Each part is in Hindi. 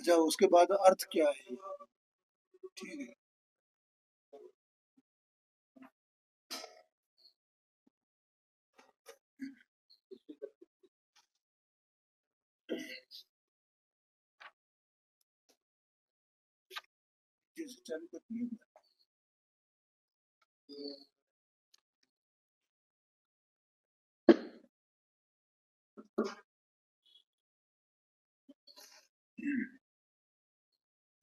अच्छा, उसके बाद अर्थ क्या है? ठीक है। कैसे चालू करती है?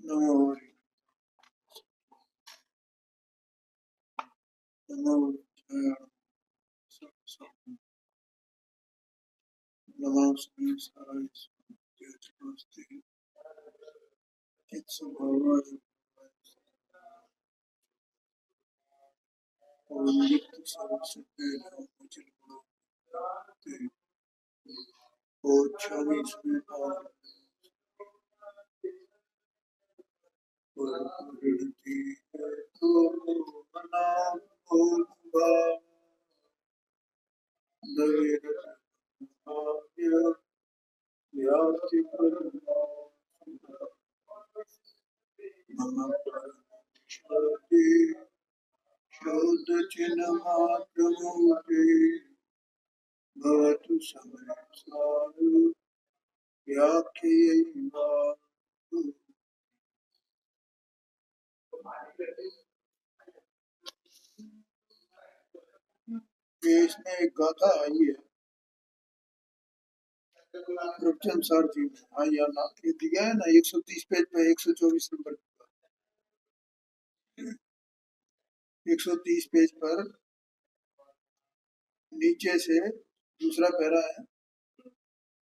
नमो नमो नमस्ते साराय नमस्ते चित्त भगवान और नित्य सर्वसिद्धे मुझे गुणते और छवि इसमें और प्रकृति तो मना भूलवा नवीन भाग्य व्याप्ति परमा मम परमेश्वरी शोध चिन्ह मात्र मूर्ति भवतु समयसार व्याख्यैवा इसमें एक गाथा आई है रूपचंद सर जी ने। हाँ, या ना ये दिया है ना 130 पेज पे 124 नंबर 130 पेज पर नीचे से दूसरा पैरा है,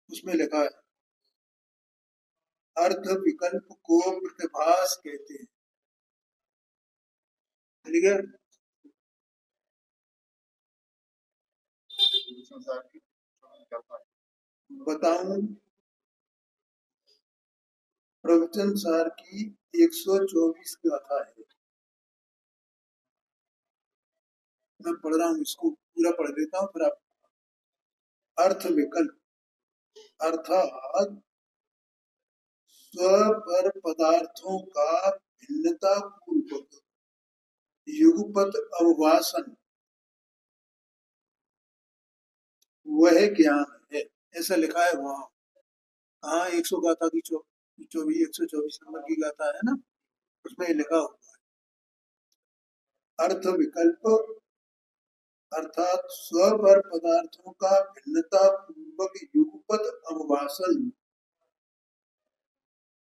उसमें लिखा है अर्थ विकल्प को प्रतिभास कहते हैं। ठीक है। बताऊं प्रवचन सार की 124 गाथा है। मैं पढ़ रहा हूँ, इसको पूरा पढ़ देता हूँ फिर आप। अर्थ विकल्प अर्थात स्वर पदार्थों का भिन्नता पूर्वक युगपत अवभाषण वह ज्ञान है, ऐसा लिखा है वहां। हाँ, 100 गाथा की 124 नंबर की गाथा है ना, उसमें लिखा हुआ है अर्थ विकल्प अर्थात स्वर पदार्थों का भिन्नता पूर्वक युगपत अवभाषण।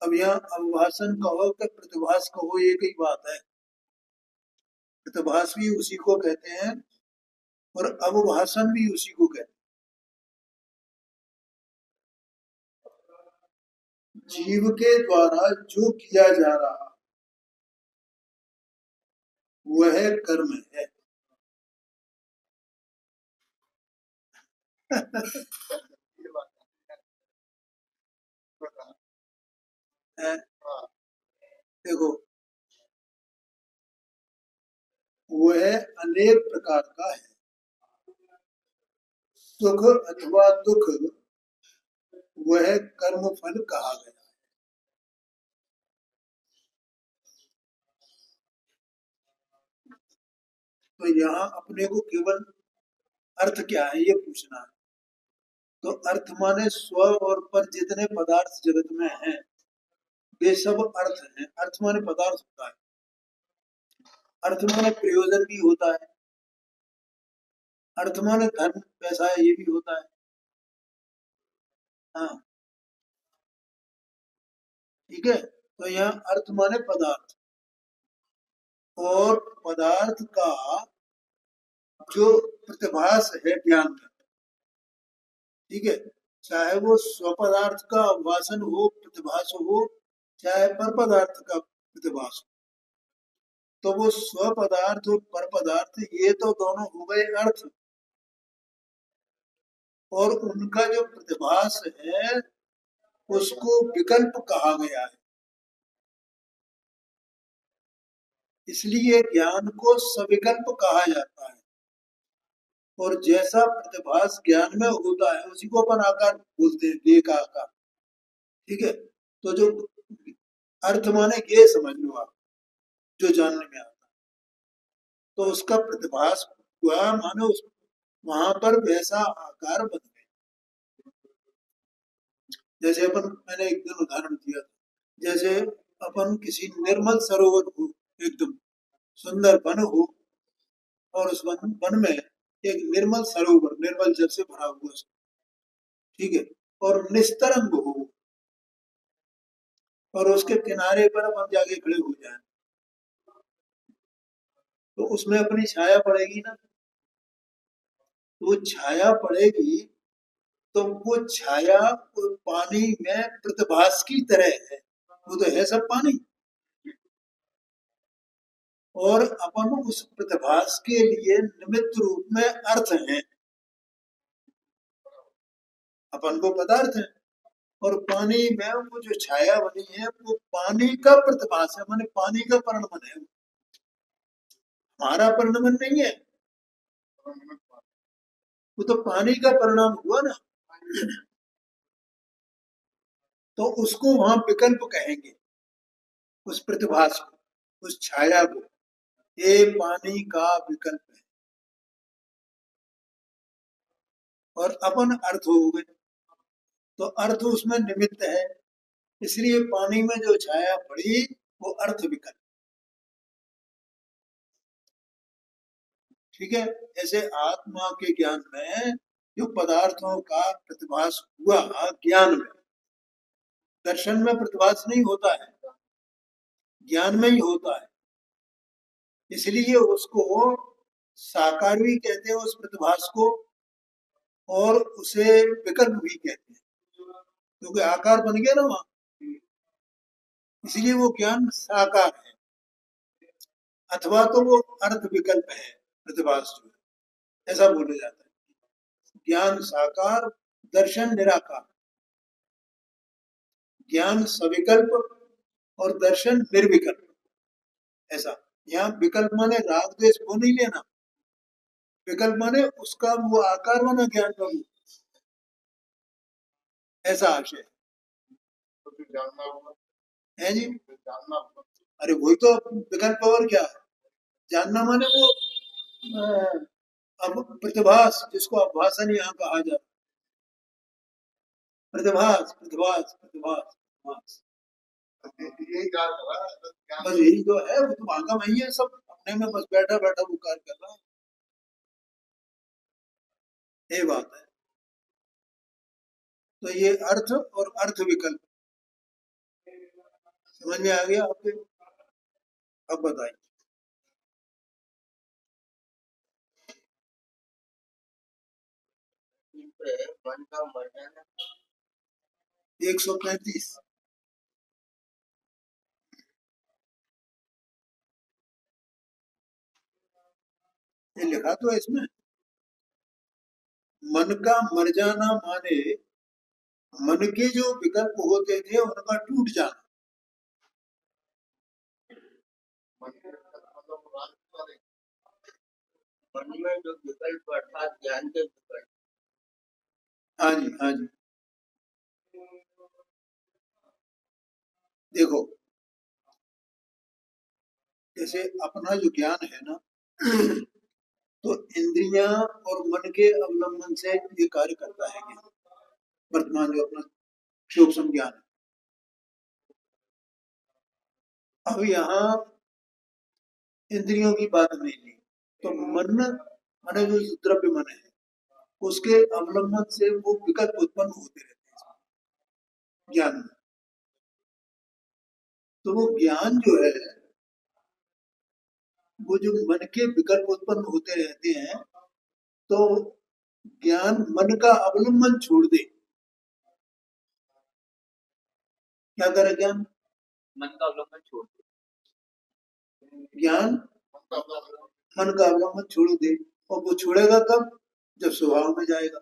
अब यहाँ अवभाषण कहो कि प्रतिभास कहो, एक ही बात है। प्रतिभास भी उसी को कहते हैं और अवभाषण भी उसी को कहते हैं। जीव के द्वारा जो किया जा रहा वह कर्म है। देखो, वह अनेक प्रकार का है। सुख अथवा दुख वह कर्म फल कहा गया। तो यहाँ अपने को केवल अर्थ क्या है ये पूछना है। तो अर्थ माने स्व और पर जितने पदार्थ जगत में हैं वे सब अर्थ हैं। अर्थ माने पदार्थ होता है। अर्थ माने प्रयोजन भी होता है। अर्थ माने धन पैसा है, ये भी होता है। हाँ, ठीक है। तो यहाँ अर्थ माने पदार्थ, और पदार्थ का जो प्रतिभास है ज्ञान में, ठीक है, चाहे वो स्वपदार्थ का वासन हो, प्रतिभास हो, चाहे पर पदार्थ का प्रतिभास हो, तो वो स्वपदार्थ और पर पदार्थ ये तो दोनों हो गए अर्थ, और उनका जो प्रतिभास है उसको विकल्प कहा गया है। इसलिए ज्ञान को सविकल्प कहा जाता है। और जैसा प्रतिभास ज्ञान में होता है उसी को अपन आकार बोलते हैं, देह का आकार। ठीक है। तो जो अर्थ माने ये समझ लो आप, जो जानने में आता, तो उसका प्रतिभास हुआ मानो उस वहां पर वैसा आकार बन गया। जैसे अपन, मैंने एक दिन उदाहरण दिया था, जैसे अपन किसी निर्मल सरोवर को, एकदम सुंदर वन हो, और उस वन में एक निर्मल सरोवर, निर्मल जल से भरा हुआ, ठीक है, और निस्तरंग हो, और उसके किनारे पर अपन जाके खड़े हो जाए, तो उसमें अपनी छाया पड़ेगी ना। तो वो छाया पड़ेगी, तो वो छाया वो पानी में प्रतिभास की तरह है, वो तो है सब पानी, और अपन उस प्रतिभास के लिए निमित्त रूप में अर्थ है, अपन को पदार्थ है, और पानी में वो जो छाया बनी है वो पानी का प्रतिभास है, माने पानी का परिणमन है, हमारा परिणमन नहीं है, वो तो पानी का परिणाम हुआ ना। तो उसको वहां विकल्प कहेंगे, उस प्रतिभास को, उस छाया को, ये पानी का विकल्प है, और अपन अर्थ हो गए, तो अर्थ उसमें निमित्त है, इसलिए पानी में जो छाया पड़ी वो अर्थ विकल्प, ठीक है। ऐसे आत्मा के ज्ञान में जो पदार्थों का प्रतिभास हुआ ज्ञान में, दर्शन में प्रतिभास नहीं होता है, ज्ञान में ही होता है, इसलिए उसको साकार भी कहते हैं उस प्रतिभास को, और उसे विकल्प भी कहते हैं, क्योंकि आकार बन गया ना वहां, इसलिए वो ज्ञान साकार है, अथवा तो वो अर्थ विकल्प है, प्रतिभास जो है, ऐसा बोला जाता है। ज्ञान साकार, दर्शन निराकार, ज्ञान सविकल्प और दर्शन निर्विकल्प, ऐसा। यहाँ विकल्प माने राग द्वेष वो नहीं लेना, विकल्प माने उसका वो आकार बना ज्ञान का भी, ऐसा आशय है जी। अरे वही तो विकल्प, और क्या है, जानना माने वो अब प्रतिभास, जिसको आभासन यहाँ कहा जाता, प्रतिभास प्रतिभास प्रतिभास प्रतिभास, बस यही तो है, वो तो भागा वही है, सब अपने में बस बैठा बैठा वो कार्य कर रहा है, ये बात है। तो ये अर्थ और अर्थ विकल्प समझ में आ गया आपके, अब बताइए। मन का मर्जना 135, ये लिखा तो है इसमें, मन का मर जाना माने मन के जो विकल्प होते थे उनका टूट जाना। मन में जो विकल्प अर्थात ज्ञान के विकल्प, हाँ जी हाँ जी, देखो जैसे अपना जो ज्ञान है ना, तो इंद्रियां और मन के अवलंबन से ये कार्य करता है ज्ञान, वर्तमान जो अपना सूक्ष्म ज्ञान है। अब यहाँ इंद्रियों की बात नहीं ली, तो मन माने जो द्रव्य मन है, उसके अवलंबन से वो विकल्प उत्पन्न होते रहते हैं ज्ञान में। तो वो ज्ञान जो है, वो जो मन के विकल्प उत्पन्न होते रहते हैं, तो ज्ञान मन का अवलंबन छोड़ दे, क्या करे ज्ञान, मन का अवलंबन छोड़ दे, ज्ञान मन का अवलंबन छोड़ दे, और वो छोड़ेगा कब, जब स्वभाव में जाएगा,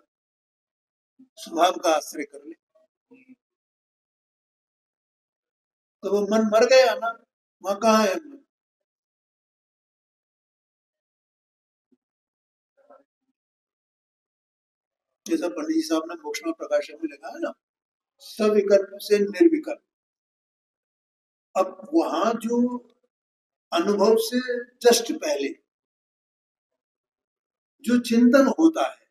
स्वभाव का आश्रय कर ले, तो वो मन मर गया ना, वहां कहाँ है मन। जैसा पंडित जी साहब ने मोक्ष में प्रकाशन में लिखा है ना, सविकल्प से निर्विकल्प, अब वहां जो अनुभव से जस्ट पहले जो चिंतन होता है,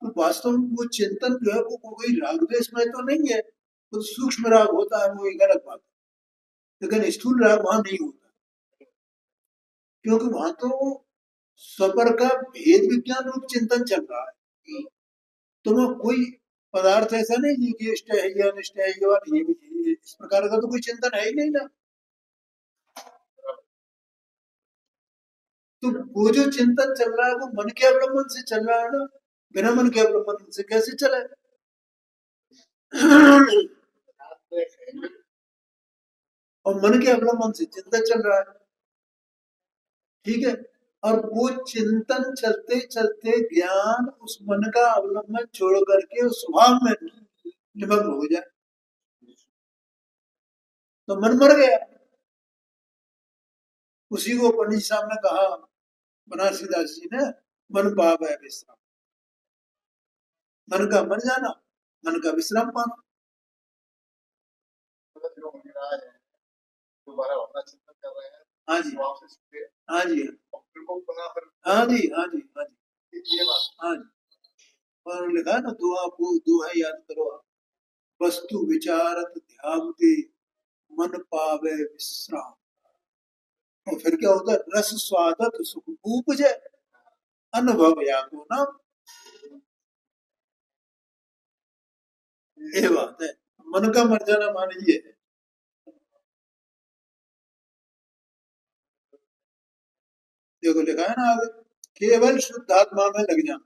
तो वास्तव में वो चिंतन जो है वो कोई राग द्वेष में तो नहीं है, तो सूक्ष्म राग होता है, वो एक अलग बात है। लेकिन स्थूल राग वहां नहीं होता, क्योंकि वहां तो स्वर का भेद विज्ञान रूप चिंतन चल रहा है। तो वो कोई पदार्थ ऐसा नहीं कि इष्ट है या अनिष्ट है या ये भी, इस प्रकार का तो कोई चिंतन है ही नहीं ना। तो वो जो चिंतन चल रहा है वो मन के अवलंबन से चल रहा है ना, बिना मन के अवलंबन से कैसे चले? और मन के अवलंबन से चिंतन चल रहा है, ठीक है। और वो चिंतन चलते चलते ज्ञान उस मन का अवलंबन छोड़ करके उस स्वभाव में निमग्न हो जाए, तो मन मर गया। उसी को पंडित साहब ने कहा, बनारसी दास जी ने, मन पाप है विश्राम। मन का मर जाना, मन का विश्राम पाना। हाँ जी, हाँ जी, हाँ जी, हाँ जी, हाँ जी, हाँ जी। और लिखा है ना, दुआ वो दुआ याद करो आप, वस्तु विचारत ध्यावते मन पावे विश्राम। और फिर क्या होता है, रस स्वादत सुख उपजे अनुभव या को ना, ये बात है। मन का मर जाना मान ये है। देखो लिखा है ना आगे, केवल शुद्धात्मा में लग जाना।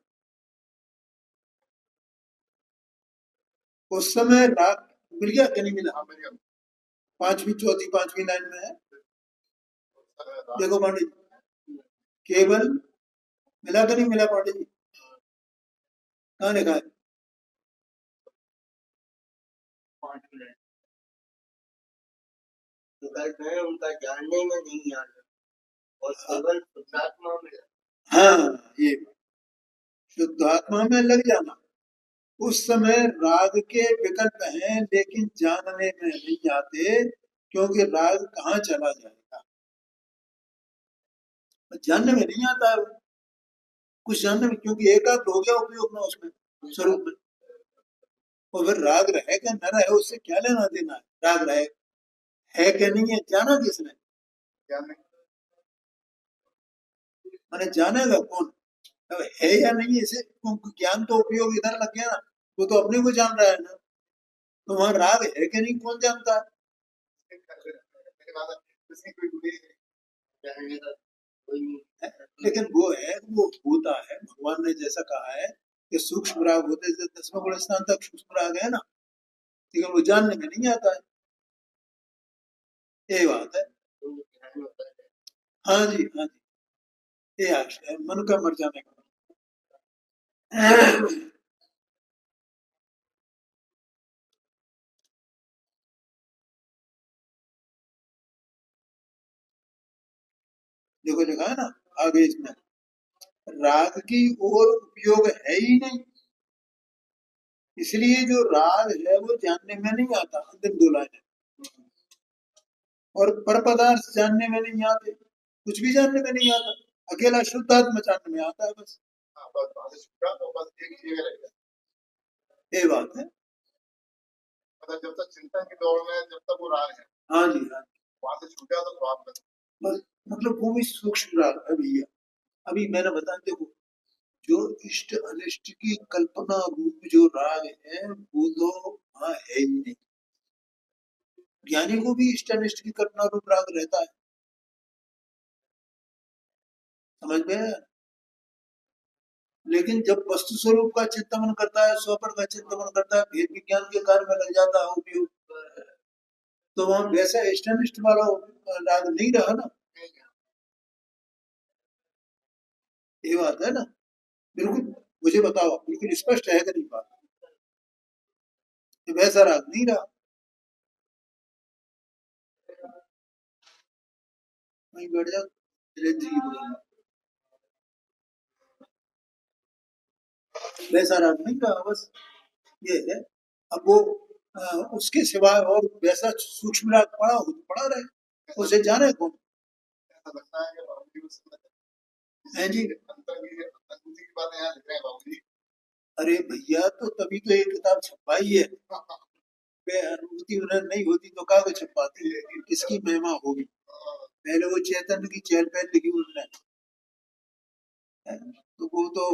उस समय राग मिल गया कि नहीं मिला? पांचवी चौथी पांचवी लाइन में है, देखो पंडित, केवल मिला कि नहीं मिला पंडित जी? कहाँ लिखा है? उनका जानने में नहीं आना और केवल शुद्धात्मा में, हाँ ये शुद्धात्मा में लग जाना। उस समय राग के विकल्प हैं, लेकिन जानने में नहीं आते, क्योंकि राग कहाँ चला जाएगा, जानने में नहीं आता है कुछ जानने में, क्योंकि एकाग्र हो गया उपयोग में उसमें स्वरूप में। और फिर राग रहे क्या न रहे उससे क्या लेना देना है, राग रहे है क्या नहीं है, जाना किसने? मैंने जानेगा कौन? अब है या नहीं है, इसे ज्ञान तो उपयोग इधर लग गया ना, वो तो अपने को जान रहा है ना, तो वहां राग है कि नहीं कौन जानता है? लेकिन वो है, वो होता है, भगवान ने जैसा कहा है कि सूक्ष्म राग होते थे, 10वें गुण स्थान तक सूक्ष्म राग है ना, लेकिन वो जानने में नहीं आता है, ये बात है। हाँ जी, हाँ जी, ये आशय है मन का मर जाने का। देखो लिखा है ना आगे इसमें, राग की ओर उपयोग है ही नहीं, इसलिए जो राग है वो जानने में नहीं आता, अंतिम दो लाइन। और पर पदार्थ जानने में नहीं आते, कुछ भी जानने में नहीं आता, अकेला शुद्धात्मा जानने में आता है बस, ये बात है। जब तक चिंतन की दौड़ में, जब तक वो राग है, हाँ जी, हाँ जी, वहां से छूटा तो स्वाप बस, मतलब वो भी सूक्ष्म राग है भैया। अभी मैंने बताया, देखो जो इष्ट अनिष्ट की कल्पना रूप जो राग है वो तो वहां है ही नहीं। ज्ञानी को भी इष्ट अनिष्ट की कल्पना रूप राग रहता है, समझ में? लेकिन जब वस्तु स्वरूप का चिंतन करता है, स्वपर का चिंतन करता है, भेद विज्ञान के कार्य में लग जाता है उपयोग, तो वहां वैसा इष्ट अनिष्ट वाला राग नहीं रहा ना, ये बात है ना। बिल्कुल, मुझे बताओ बिल्कुल स्पष्ट है कि नहीं बात? वैसा राग नहीं रहा, वहीं बैठ जाओ, जिंदगी बदलना, वैसा राग नहीं रहा बस, ये है। अब वो उसके सिवाय और वैसा सूक्ष्म राग पड़ा हो तो पड़ा रहे, उसे जाने कौन। है जी। अरे भैया, तो तभी तो ये किताब छपाई है। वे अनुभूति उन्हें नहीं होती तो कागज छपाती है, किसकी महिमा होगी। पहले वो चैतन्य की चहल पहल लिखी उन्होंने, तो वो तो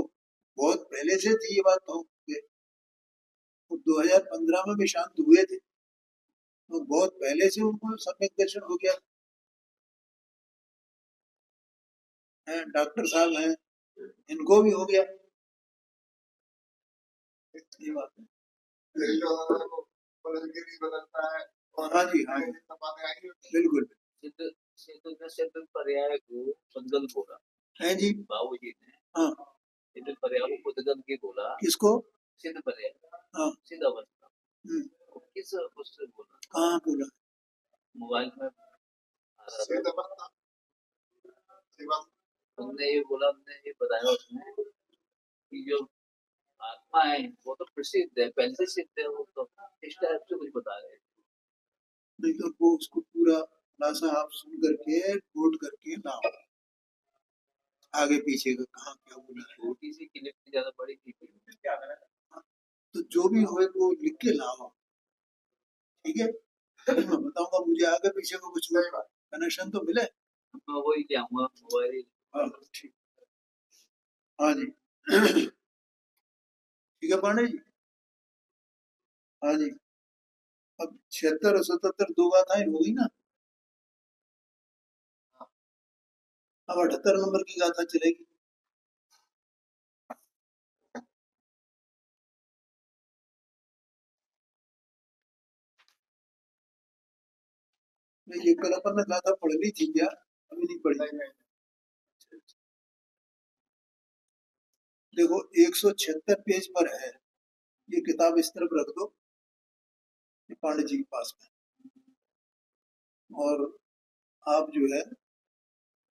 बहुत पहले से थी ये बात। तो 2015 में भी शांत हुए थे, तो बहुत पहले से उनको सम्यक दर्शन हो गया है। डॉक्टर साहब हैं, इनको भी हो गया, ये बात है। हाँ जी, हाँ जी, बिल्कुल। सिद्ध सिद्ध ने सिद्ध पर्याय को उद्गल बोला है जी, बाबूजी ने। हाँ, सिद्ध पर्याय को उद्गल की बोला। किसको? सिद्ध पर्याय, हाँ, सिद्ध अवस्था। किस उससे बोला? कहाँ बोला? मोबाइल में आ रहा था। उनने ये बोला, उनने ये बताया उसने कि जो आत्मा है वो तो प्रसिद्ध है, पहले से सिद्ध है, वो तो इस टाइप से कुछ बता रहे हैं। नहीं तो वो उसको पूरा खुलासा आप सुन करके नोट करके लाओ, आगे पीछे का कहाँ क्या बोला है। छोटी सी क्लिप ज्यादा बड़ी थी। तो जो भी हो वो लिख के लाओ, ठीक है। मैं बताऊंगा, मुझे आगे पीछे को कुछ कनेक्शन तो मिले। मैं वही जाऊंगा मोबाइल। हाँ ठीक, हाँ जी। ठीक है पांडे जी, हाँ जी। अब 76 और 77 दो गाथाएं हो गई ना, अब 78 नंबर की गाथा चलेगी। ये कल अपन ने गाथा पढ़ ली थी क्या? अभी नहीं पढ़ी। देखो 176 पेज पर है, ये किताब इस तरफ रख दो, ये पांडे जी के पास में, और आप जो है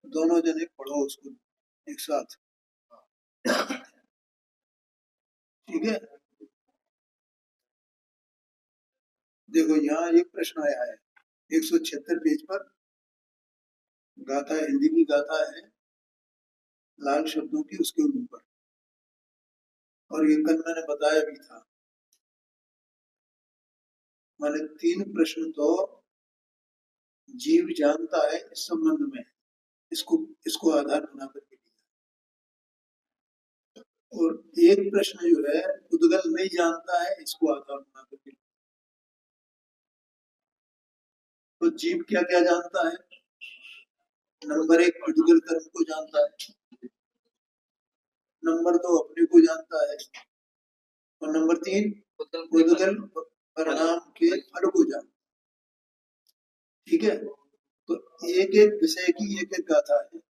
दोनों जने पढ़ो उसको एक साथ, ठीक है। देखो यहाँ एक प्रश्न आया है 176 पेज पर, गाथा हिंदी की गाथा है, लाल शब्दों की उसके ऊपर, और ये कल मैंने बताया भी था। मैंने 3 प्रश्न तो जीव जानता है इस संबंध में, इसको इसको आधार बना करके लिया, और एक प्रश्न जो है उद्गल नहीं जानता है, इसको आधार बना करके लिया। तो जीव क्या क्या जानता है? नंबर 1 उद्गल कर्म को जानता है, नंबर 2 अपने को जानता है, और नंबर 3 उद्गल परिणाम के फल को जानता है, ठीक है। तो एक एक विषय की एक एक गाथा है।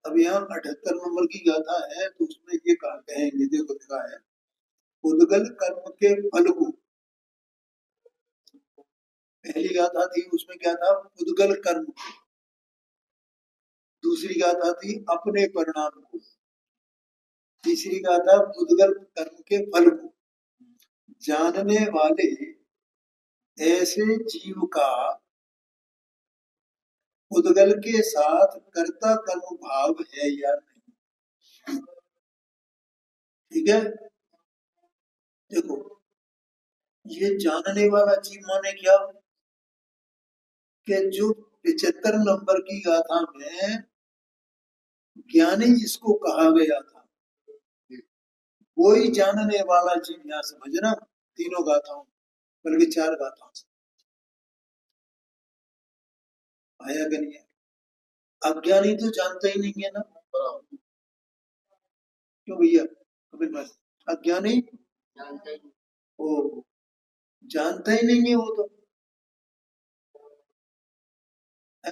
अब यहाँ 78 नंबर की गाथा है, तो उसमें ये कहा कहेंगे, देखो लिखा है उद्गल कर्म के फल को। पहली गाथा थी उसमें क्या था? उद्गल कर्म। दूसरी गाथा थी अपने परिणाम को। तीसरी गाथा उद्गल कर्म के फल को। जानने वाले ऐसे जीव का उद्गल के साथ कर्ता कर्म भाव है या नहीं, ठीक है। देखो ये जानने वाला जीव माने क्या, कि जो 75 नंबर की गाथा में ज्ञानी जिसको कहा गया था, वही जानने वाला जीव यहाँ समझना, तीनों गाथाओं बल्कि 4 गाथाओं से आया कि नहीं है। अज्ञानी तो जानता ही नहीं है ना, क्यों भैया कपिल भाई? अज्ञानी वो जानता ही नहीं है, वो तो है।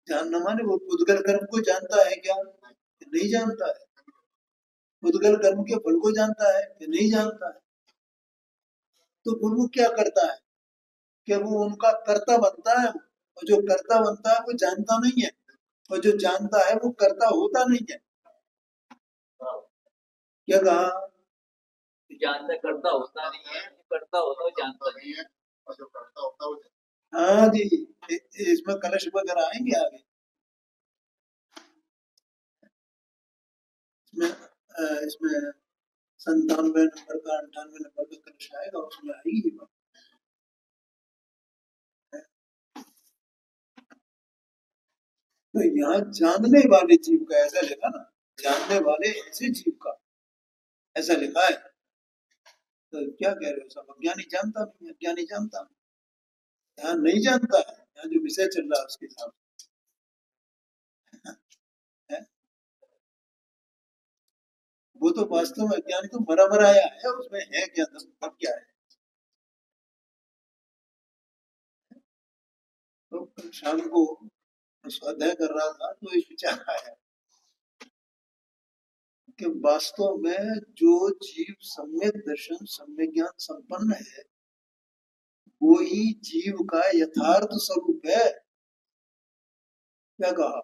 जानना माने वो उद्गल कर्म को जानता है क्या? नहीं जानता है। उद्गल कर्म के फल को जानता है कि नहीं जानता है। तो फिर वो क्या करता है कि वो उनका कर्ता बनता है, और जो कर्ता बनता है वो जानता नहीं है, और जो जानता है वो कर्ता होता नहीं है। क्या कहा? जानता करता होता नहीं है, करता होता वो जानता नहीं है, और जो करता होता है वो हाँ जी, इसमें कलश वगैरह आएंगे आगे। इसमें 97 नंबर का 98 नंबर का कलश आएगा, उसमें आएगी बात। तो यहाँ जानने वाले जीव का ऐसा लिखा ना, जानने वाले ऐसे जीव का ऐसा लिखा है। तो क्या कह रहे हो, सब अज्ञानी जानता नहीं, अज्ञानी जानता नहीं, यहाँ नहीं जानता है, यहाँ जो विषय चल रहा है उसके हिसाब से। वो तो वास्तव में अज्ञानी तो मरा मराया है, उसमें है क्या, दम क्या है। तो कल शाम को स्वाध्याय कर रहा था तो इस विचार आया कि वास्तव में जो जीव सम्यक दर्शन सम्यक ज्ञान संपन्न है, वो ही जीव का यथार्थ स्वरूप है। क्या कहा,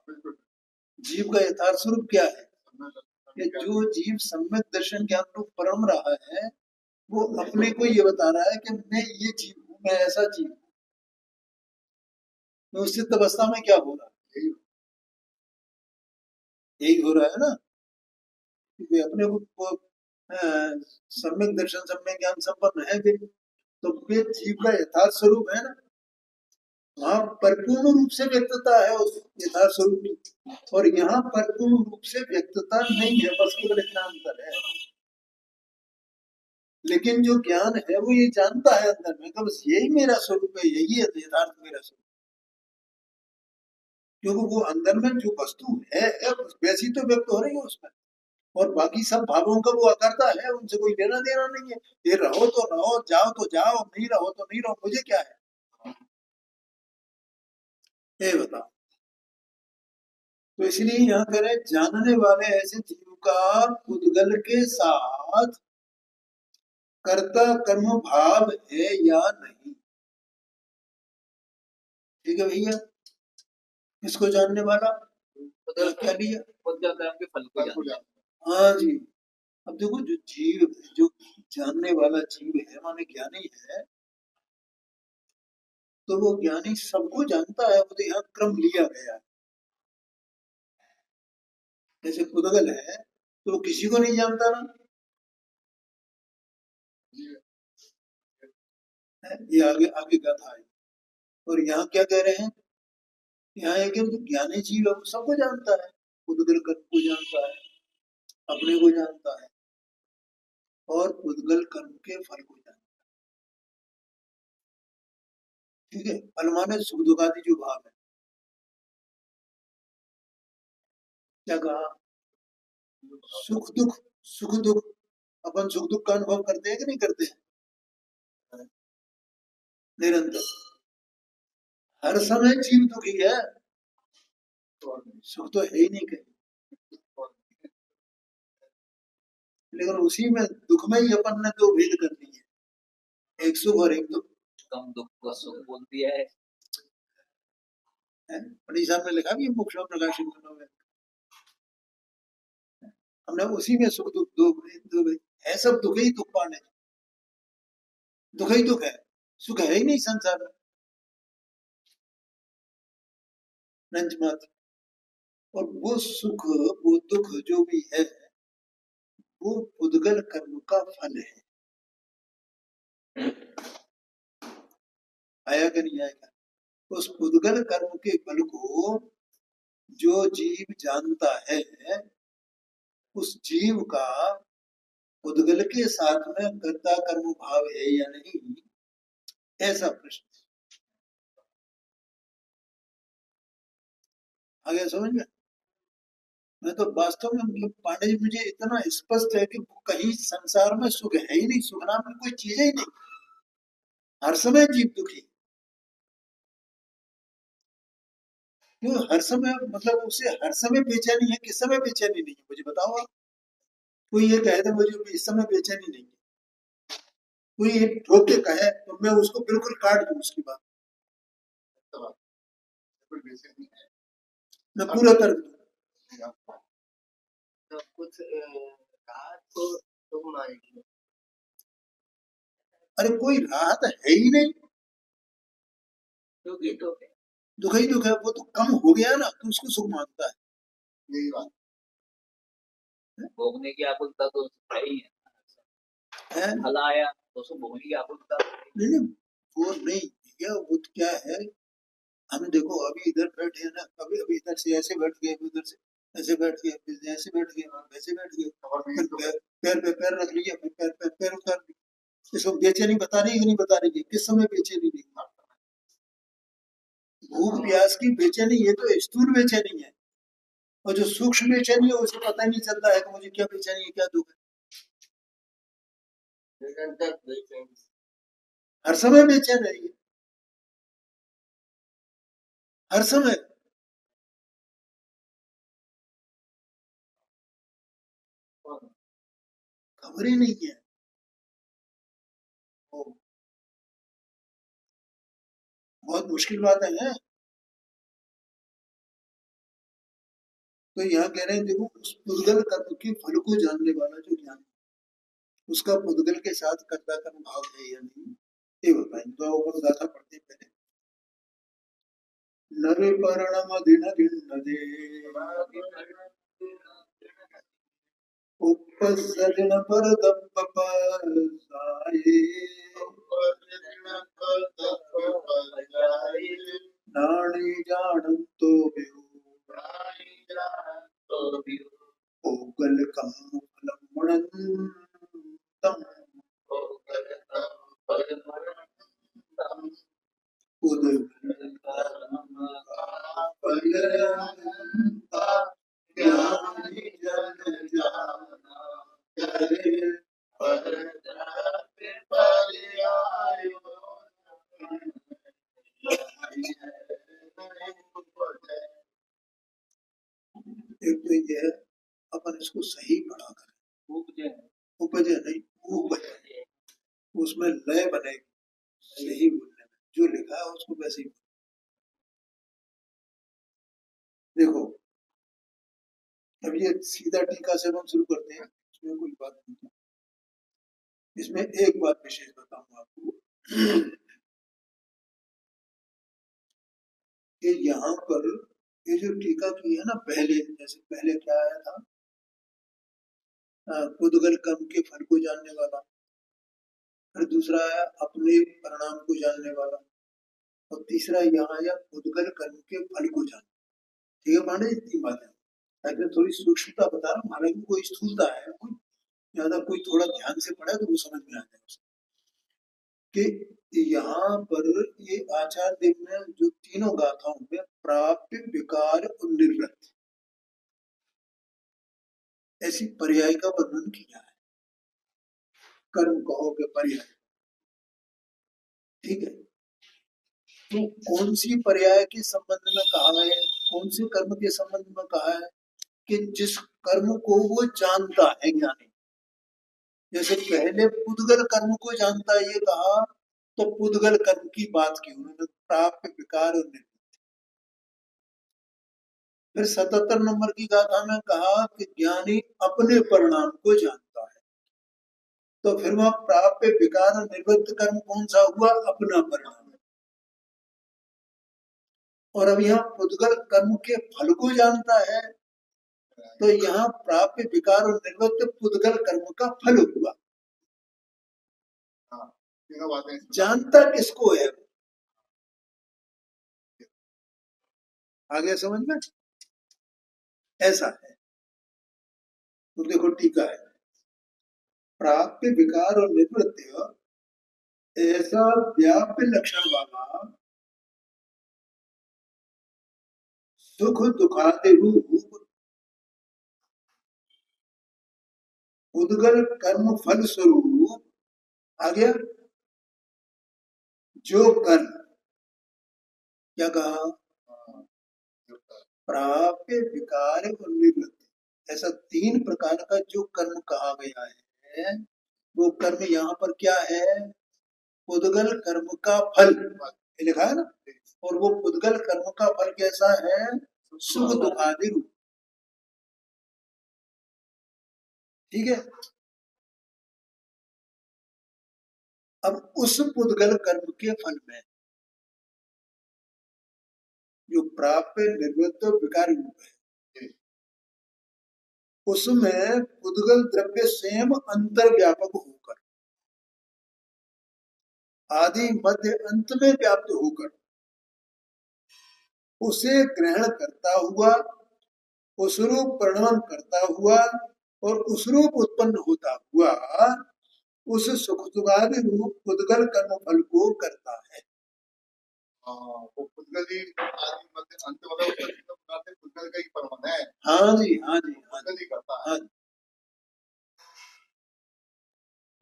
जीव का यथार्थ स्वरूप क्या है, कि जो जीव सम्यक दर्शन ज्ञान रूप परम रहा है, वो अपने को ये बता रहा है कि मैं ये जीव हूँ, मैं ऐसा जीव हूँ। तो उस सिद्ध अवस्था में क्या हो रहा है, यही हो रहा है ना, वे अपने को सम्यक दर्शन सम्यक ज्ञान संपन्न है वे, तो वे जीव का यथार्थ स्वरूप है ना, वहां परिपूर्ण रूप से व्यक्तता है उस यथार्थ स्वरूप की, और यहाँ परिपूर्ण रूप से व्यक्तता नहीं है, बस केवल इतना अंतर है। लेकिन जो ज्ञान है वो ये जानता है अंदर में कि बस यही मेरा स्वरूप है, यही है यथार्थ मेरा स्वरूप, क्योंकि वो अंदर में जो वस्तु है वैसी तो व्यक्त हो रही है उसमें, और बाकी सब भावों का वो अकर्ता है, उनसे कोई लेना देना नहीं है। ये रहो तो रहो, जाओ तो जाओ, नहीं रहो तो नहीं रहो, मुझे क्या है, ये बताओ। तो इसलिए यहाँ कह रहे जानने वाले ऐसे जीव का उद्गल के साथ कर्ता कर्म भाव है या नहीं। ठीक है भैया, इसको जानने वाला क्या लिया, उद्गल कर्म के फल को जानता है। हाँ जी। अब देखो जो जीव, जो जानने वाला जीव है माने ज्ञानी है, तो वो ज्ञानी सबको जानता है, वो तो यहाँ क्रम लिया गया है। जैसे उद्गल है तो वो किसी को नहीं जानता ना, ये आगे आगे कथा है। और यहाँ क्या कह रहे हैं, यहाँ है कि जो ज्ञानी जीव है वो सबको जानता है, उद्गल कर्म को जानता है, अपने को जानता है, और उद्गल कर्म के फल को जानता है। ठीक है, फल माने सुख दुख आदि जो भाव है। क्या कहा, सुख दुख, सुख दुख, अपन सुख दुख का अनुभव करते हैं कि नहीं करते हैं, निरंतर। हर समय जीव दुखी है, सुख तो है ही नहीं कहीं, लेकिन उसी में दुख में ही अपन ने दो भेद कर दी है, एक सुख और एक दुख। कम दुख को सुख बोल दिया है। उड़ीसा में लिखा भी मोक्ष प्रकाशित में, हमने उसी में सुख दुख दो है, सब दुख ही दुख पाने, दुख ही दुख है, सुख है ही नहीं संसार में, नंच मात्र। और वो सुख वो दुख जो भी है वो उद्गल कर्म का फल है। आया कि नहीं आएगा, उस उद्गल कर्म के फल को जो जीव जानता है, उस जीव का उद्गल के साथ में कर्ता कर्म भाव है या नहीं, ऐसा प्रश्न। आगे समझ में, मैं तो वास्तव में मतलब पांडे जी मुझे इतना स्पष्ट है कि कहीं संसार में सुख है ही नहीं, सुख नाम की कोई चीज ही नहीं, हर समय जीव दुखी। क्यों हर समय, मतलब उसे हर समय बेचैनी है, किस समय बेचैनी नहीं है मुझे बताओ आप। कोई ये कहे तो मुझे इस समय बेचैनी नहीं है, कोई ये ठोक के कहे तो मैं उसको बिल्कुल काट दूं उसकी बात, मैं पूरा कर दूं। तो कुछ रात को तुम आएगी अरे कोई राहत है ही नहीं, दुख ही दुख है। दुख ही दुख है। वो तो कम हो गया ना तो उसको सुख मानता है, यही बात भोगने की आकुलता तो है ही है। फल आया तो उसको भोगने की आकुलता नहीं नहीं, वो नहीं भैया, वो तो क्या है, हम देखो अभी इधर बैठे हैं ना, अभी अभी इधर से ऐसे बैठ गए, अभी उधर से ऐसे बैठ गए, फिर ऐसे बैठ गए, वैसे बैठ गए, फिर पैर पे पैर रख लिया, फिर पैर पे पैर उतार लिया। इसको बेचैनी बता रही है कि नहीं बता रही है? किस समय बेचैनी नहीं? भूख प्यास की बेचैनी ये तो स्थूल बेचैनी है, और जो सूक्ष्म बेचैनी है उसे पता ही नहीं चलता है कि मुझे क्या बेचैनी है, क्या दुख है। हर समय बेचैन है ये, हर समय। खबर ही नहीं है। ओ, बहुत मुश्किल बात है। तो यहाँ कह रहे हैं देखो, उस पुद्गल कर्म के फल को जानने वाला जो ज्ञान, उसका पुद्गल के साथ कर्ता कर्म भाव है या नहीं, ये बताएं। तो ऊपर गाथा पढ़ते हैं पहले। नरे परणम दिन गिन्नदे उपसर्जन पर दप्प परसाए, नाणी जानंतो बेहू ओगल कम फलम मुणंतम एक तो ये है, अपन इसको सही पढ़ा करें, उपजे नहीं उपजे, उसमें लय बनेगी सही बोलने में, जो लिखा है उसको वैसे ही देखो। अब ये सीधा टीका से हम शुरू करते हैं, इसमें कोई बात नहीं। इसमें एक बात विशेष बताऊंगा आपको कि यहाँ पर ये जो टीका की है ना, पहले जैसे पहले क्या आया था, पुद्गल कर्म के फल को जानने वाला, फिर दूसरा आया अपने परिणाम को जानने वाला, और तीसरा यहाँ आया पुद्गल कर्म के फल को जानने। ठीक है पांडे जी, तीन बातें, ताकि थोड़ी सूक्ष्मता बता रहा हूँ, हालांकि कोई स्थूलता है, कोई ज्यादा, कोई थोड़ा ध्यान से पढ़े तो वो समझ में आ जाए कि यहाँ पर ये आचार्य देव ने जो तीनों गाथाओं में प्राप्य विकार और निर्वृत्त ऐसी पर्याय का वर्णन किया है। कर्म कहो के पर्याय, ठीक है। तो कौन सी पर्याय के संबंध में कहा है, कौन से कर्म के संबंध में कहा है कि जिस कर्म को वो जानता है ज्ञानी। जैसे पहले पुद्गल कर्म को जानता है ये कहा, तो पुद्गल कर्म की बात की उन्होंने, प्राप्य विकार और निर्वृत्त। फिर 77 नंबर की गाथा में कहा कि ज्ञानी अपने परिणाम को जानता है, तो फिर वहां प्राप्य विकार और निवृत्त कर्म कौन सा हुआ, अपना परिणाम। और अब यहाँ पुद्गल कर्म के फल को जानता है, तो यहाँ प्राप्य विकार और निवृत्त पुद्गल कर्म का फल हुआ। जानता किसको है, आगे समझ में ऐसा है। तो देखो टीका है, प्राप्य विकार और निवृत्त ऐसा व्याप्य लक्षण वाला सुख दुखादि रूप उद्गल कर्म फल स्वरूप, आ गया जो कर्म, क्या कहा, प्राप्य विकार और निवृत्त, ऐसा तीन प्रकार का जो कर्म कहा गया है, वो कर्म यहाँ पर क्या है, उद्गल कर्म का फल, ये लिखा है ना। और वो उद्गल कर्म का फल कैसा है, सुख दुखादि रूप, ठीक है। अब उस पुद्गल कर्म के फल में जो प्राप्य निर्वृत्त विकार रूप है, उसमें पुद्गल द्रव्य स्वयं अंतर व्यापक होकर आदि मध्य अंत में व्याप्त होकर उसे ग्रहण करता हुआ, उस रूप परिणमन करता हुआ और उस रूप उत्पन्न होता हुआ उस सुख दुखादि रूप पुद्गल कर्म फल को करता है। वो पुद्गल ही आदि मध्य अंत वाला उसका तीनों प्रकार से पुद्गल का ही परमन है। हाँ जी, हाँ जी, हाँ पुद्गल जी, ही करता है। हाँ जी।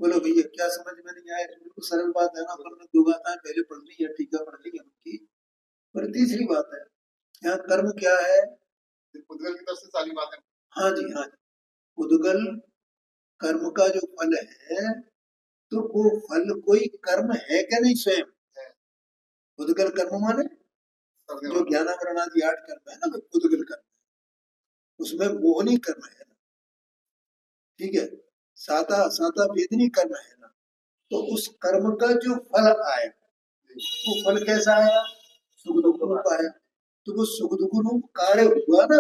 बोलो भैया क्या समझ में नहीं आया? बिल्कुल सरल बात है ना, अपन ने दो बातें पहले पढ़ ली है, टीका पढ़ ली है उनकी। पर तीसरी बात है, यहाँ कर्म क्या है? पुद्गल की तरफ से सारी बातें। हाँ जी, हाँ जी। पुद्गल कर्म का जो फल है, तो वो फल कोई कर्म है क्या नहीं स्वयं? पुद्गल कर्म माने जो ज्ञानावरण आदि 8 कर्म है ना, वो पुद्गल कर्म, उसमें मोहनी कर्म है ना, ठीक है, साता साता वेदनी कर्म है ना, तो उस कर्म का जो फल आया, वो फल कैसा आया? सुख दुख रूप आया। तो वो सुख दुख रूप कार्य हुआ ना,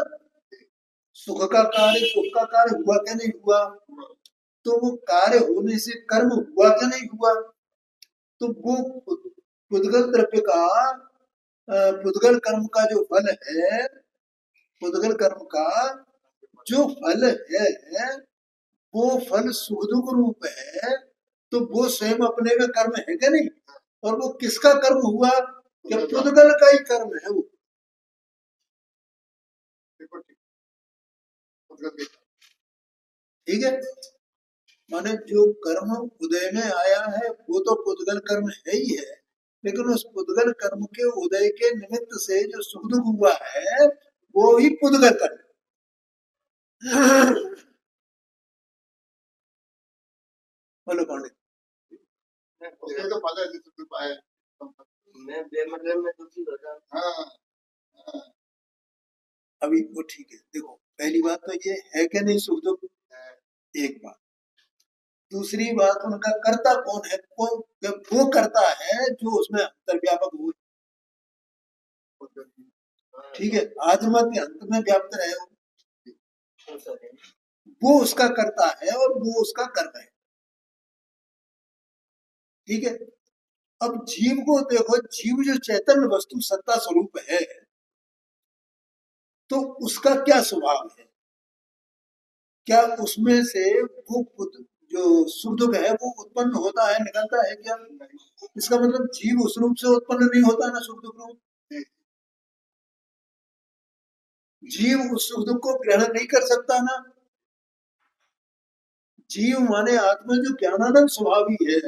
सुख का कार्य दुख का कार्य हुआ क्या नहीं हुआ? तो वो कार्य होने से कर्म हुआ क्या नहीं हुआ? तो वो पुद्गल द्रव्य का पुद्गल कर्म का जो फल है, पुद्गल कर्म का जो फल है, वो फल सुख दुख रूप है, तो वो स्वयं अपने में कर्म है क्या नहीं? और वो किसका कर्म हुआ? क्या पुद्गल का ही कर्म है वो। ठीक है, माने जो कर्म उदय में आया है वो तो पुद्गल कर्म है ही है, लेकिन उस पुद्गल कर्म के उदय के निमित्त से जो सुख दुख हुआ है वो ही पुद्गल कर्म। बोलो पंडित। उसमें तो पता है सुख दुख आए। मैं बेमतलब में दुखी हो रहा हूँ। हाँ, अभी वो ठीक है, देखो पहली बात तो ये है कि नहीं सुख दुख, एक बात। दूसरी बात, उनका कर्ता कौन है? कौन वो करता है जो उसमें अंतर्व्यापक हो, ठीक है, आदि मध्य अंत में व्याप्त रहे हो, वो उसका कर्ता है और वो उसका कर्म है। ठीक है, अब जीव को देखो, जीव जो चैतन्य वस्तु सत्ता स्वरूप है, तो उसका क्या स्वभाव है? क्या उसमें से वो जो सुख दुख है वो उत्पन्न होता है, निकलता है क्या? इसका मतलब जीव उस रूप से उत्पन्न नहीं होता ना सुख दुख रूप। जीव उस सुख दुख को ग्रहण नहीं कर सकता ना। जीव माने आत्मा जो ज्ञानानंद स्वभावी है,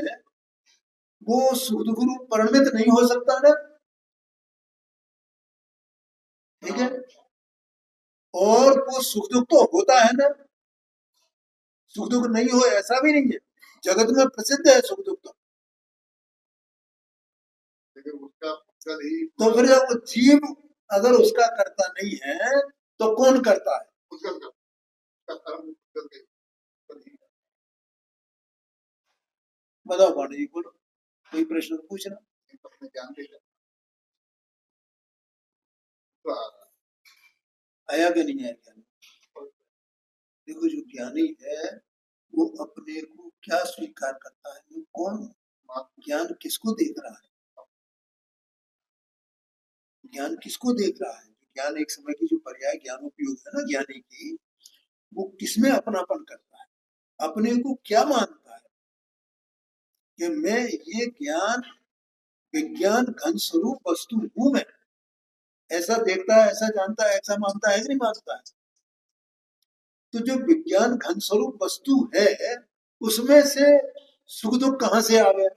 वो सुख दुख रूप परिणमित नहीं हो सकता ना। ठीक है, और वो सुख दुख तो होता है ना, सुख दुख नहीं हो ऐसा भी नहीं है, जगत में प्रसिद्ध है सुख दुख तो। तो फिर जब जीव अगर उसका कर्ता नहीं है तो कौन करता है? बताओ पांडे जी, बोलो, कोई प्रश्न पूछना। आया कि नहीं आया ज्ञान? देखो जो ज्ञानी है वो अपने को क्या स्वीकार करता है, वो कौन ज्ञान किसको देख रहा है? ज्ञान किसको देख रहा है? ज्ञान एक समय की जो पर्याय ज्ञानोपयोग है ना ज्ञानी की, वो किसमें अपनापन करता है, अपने को क्या मानता है कि मैं ये ज्ञान विज्ञान घन स्वरूप वस्तु हूं, मैं ऐसा देखता है, ऐसा जानता है, ऐसा मानता है कि नहीं मानता है? तो जो विज्ञान घन स्वरूप वस्तु है, उसमें से सुख दुख कहां से आ गया?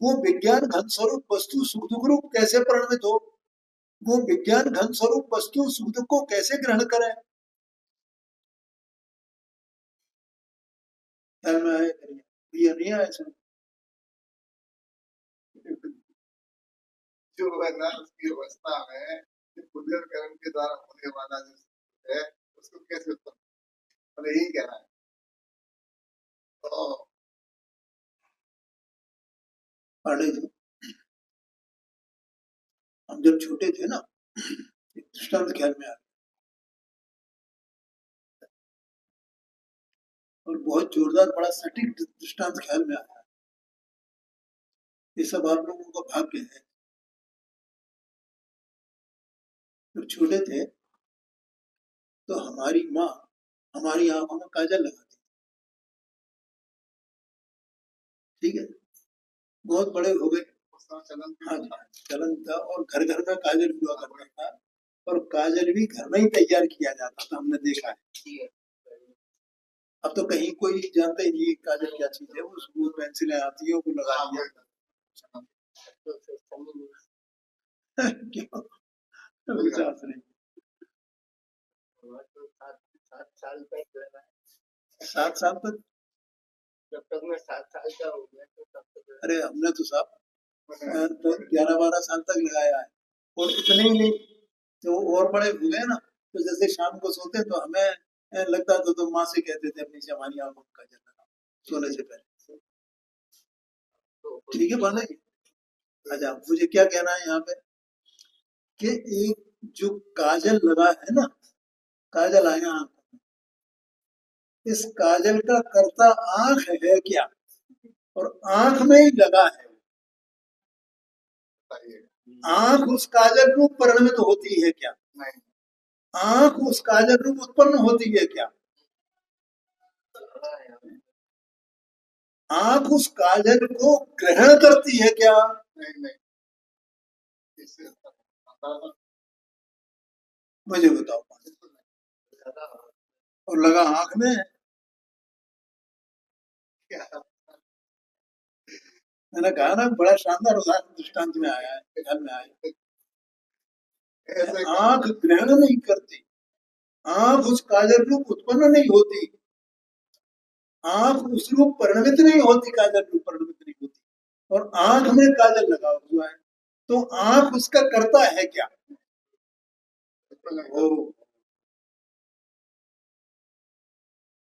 वो विज्ञान घन स्वरूप वस्तु सुख दुख रूप कैसे परिणमित हो? वो विज्ञान घन स्वरूप वस्तु सुख दुख को कैसे ग्रहण करे? ख्याल में आया करिए, ये नहीं आया समझ? जो है ना उसकी अवस्था में पुद्गल कर्म के द्वारा होने वाला जो है उसको कैसे उत्पन्न, मतलब यही कहना है। तो पांडे जी, हम जब छोटे थे ना, एक दृष्टांत ख्याल में आ गया और बहुत जोरदार बड़ा सटीक दृष्टांत ख्याल में आया। ये सब आप लोगों का भाग्य है। जब छोटे थे तो हमारी माँ हमारी आंखों में काजल लगाती, ठीक है। बहुत बड़े हो गए, उस समय चलन भी हाँ जी, था। चलन था और घर घर में काजल हुआ करता था और काजल भी घर में ही तैयार किया जाता था, हमने देखा है। अब तो कहीं कोई जानता ही नहीं काजल क्या चीज है, वो पेंसिलें आती है वो लगा हाँ, दिया। वही। क्यों? विश्वास नहीं। 7 साल तक, जब तक मैं 7 साल का हो गया तो तब तक अरे हमने तो साहब तो 11-12 साल तक लगाया है। और इतने ही नहीं, तो और बड़े हो गए ना, तो जैसे शाम को सोते तो हमें लगता था, तो माँ से कहते थे अपनी से हमारी आंखों में काजल लगा सोने से पहले। ठीक है बाला जी। अच्छा, मुझे क्या कहना है यहाँ पे कि एक जो काजल लगा है ना, काजल आया आंखों में, इस काजल का कर्ता आंख है क्या? और आंख में ही लगा है। बताइए। आंख उस काजल रूप परिणमित होती है क्या? नहीं, आंख उस काजल रूप उत्पन्न होती है क्या? आंख उस काजल को ग्रहण करती है क्या? नहीं। इससे मुझे बताओ। और लगा आंख में है। क्या मैंने कहा ना, बड़ा शानदार उदाहरण दृष्टांत में आया है, ख्याल में आया। ऐसे आंख ग्रहण नहीं करती, आंख उस काजल रूप उत्पन्न नहीं होती, आंख उस रूप परिणमित नहीं होती, काजल रूप परिणमित नहीं होती, और आंख में काजल लगा हुआ है, तो आंख उसका कर्ता है क्या? ओ,